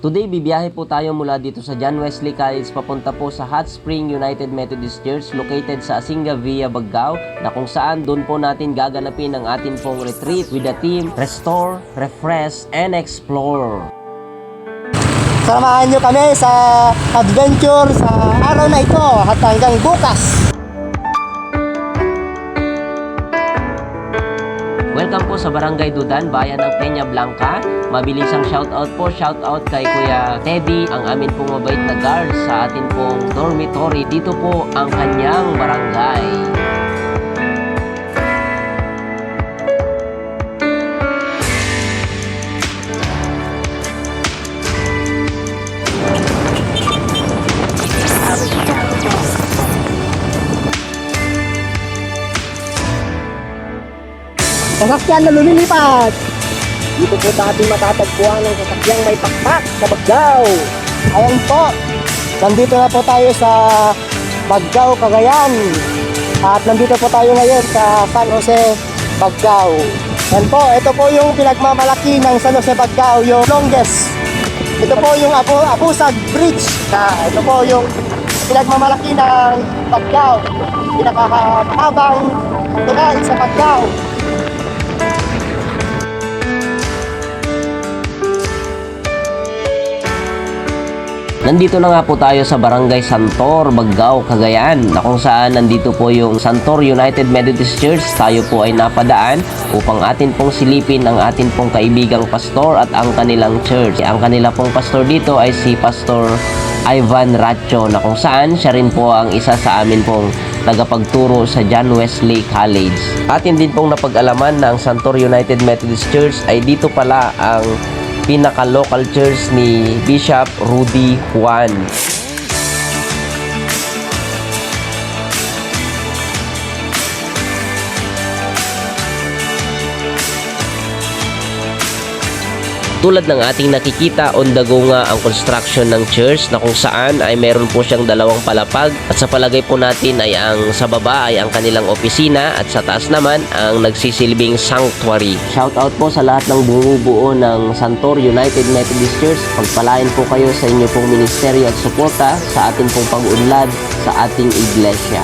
Today, bibiyahe po tayo mula dito sa John Wesley College papunta po sa Hot Spring United Methodist Church located sa Asinga Via, Baggao, na kung saan doon po natin gaganapin ang atin pong retreat with the theme Restore, Refresh, and Explore. Samahan nyo kami sa adventure sa araw na ito at hanggang bukas. Welcome po sa Barangay Dudan, bayan ng Peña Blanca. Mabilisang shoutout po, shoutout kay Kuya Teddy, ang amin pong mabait na guard sa atin pong dormitory. Dito po ang kanyang barangay. Sasakyan na lumilipat. Dito po ating matatagpuan ng sasakyang may pakpak sa Baggao. Ayan po, nandito na po tayo sa Baggao, Cagayan. At nandito po tayo ngayon sa San Jose, Baggao. Yan po, ito po yung pinagmamalaki ng San Jose, Baggao, yung longest. Ito po yung Abusag Bridge. Ito po yung pinagmamalaki ng Baggao. Pinakahabang tunay sa Baggao. Nandito na nga po tayo sa Barangay Santor, Baggao, Cagayan, na kung saan nandito po yung Santor United Methodist Church. Tayo po ay napadaan upang atin pong silipin ang atin pong kaibigang pastor at ang kanilang church. Ang kanila pong pastor dito ay si Pastor Ivan Racho, na kung saan siya rin po ang isa sa amin pong tagapagturo sa John Wesley College. Atin din pong napag-alaman na ang Santor United Methodist Church ay dito pala ang pinaka-local church ni Bishop Rudy Juan. Tulad ng ating nakikita, on the go nga ang construction ng church, na kung saan ay meron po siyang dalawang palapag, at sa palagay po natin ay ang sa baba ay ang kanilang opisina at sa taas naman ang nagsisilbing sanctuary. Shoutout po sa lahat ng bumubuo ng Santor United Methodist Church. Pagpalain po kayo sa inyo pong ministeryo at suporta sa ating pong pag-unlad sa ating iglesia.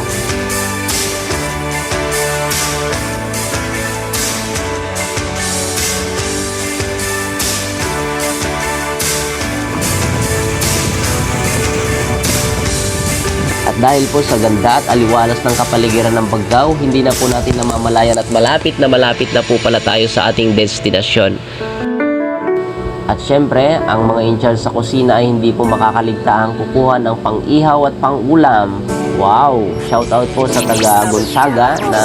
At dahil po sa ganda at aliwalas ng kapaligiran ng Baggao, hindi na po natin namamalayan at malapit na po pala tayo sa ating destinasyon. At syempre, ang mga in-charge sa kusina ay hindi po makakaligtaang kukuha ng pang-ihaw at pang-ulam. Wow! Shoutout po sa taga Gonzaga na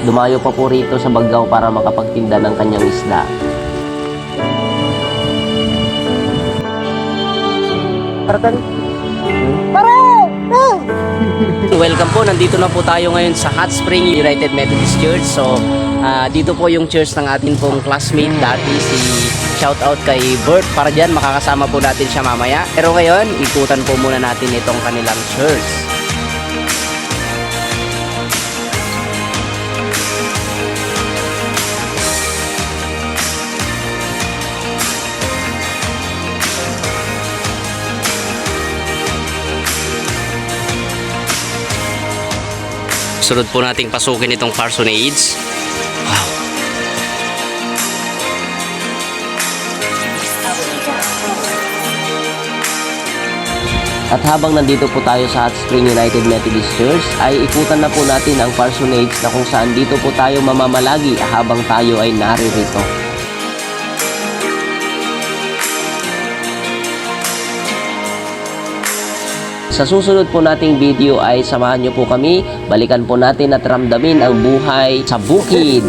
dumayo pa po rito sa Baggao para makapagtinda ng kanyang isda. Welcome po, nandito na po tayo ngayon sa Hot Spring United Methodist Church. So, dito po yung church ng atin pong classmate dati, si shoutout kay Bert. Para dyan, makakasama po natin siya mamaya. Pero ngayon, ikutan po muna natin itong kanilang church. Sunod po nating pasukin itong parsonage. Wow! At habang nandito po tayo sa Hot Spring United Methodist Church, ay ikutan na po natin ang parsonage na kung saan dito po tayo mamamalagi habang tayo ay naririto. Sa susunod po nating video ay samahan nyo po kami, balikan po natin at ramdamin ang buhay sa bukid.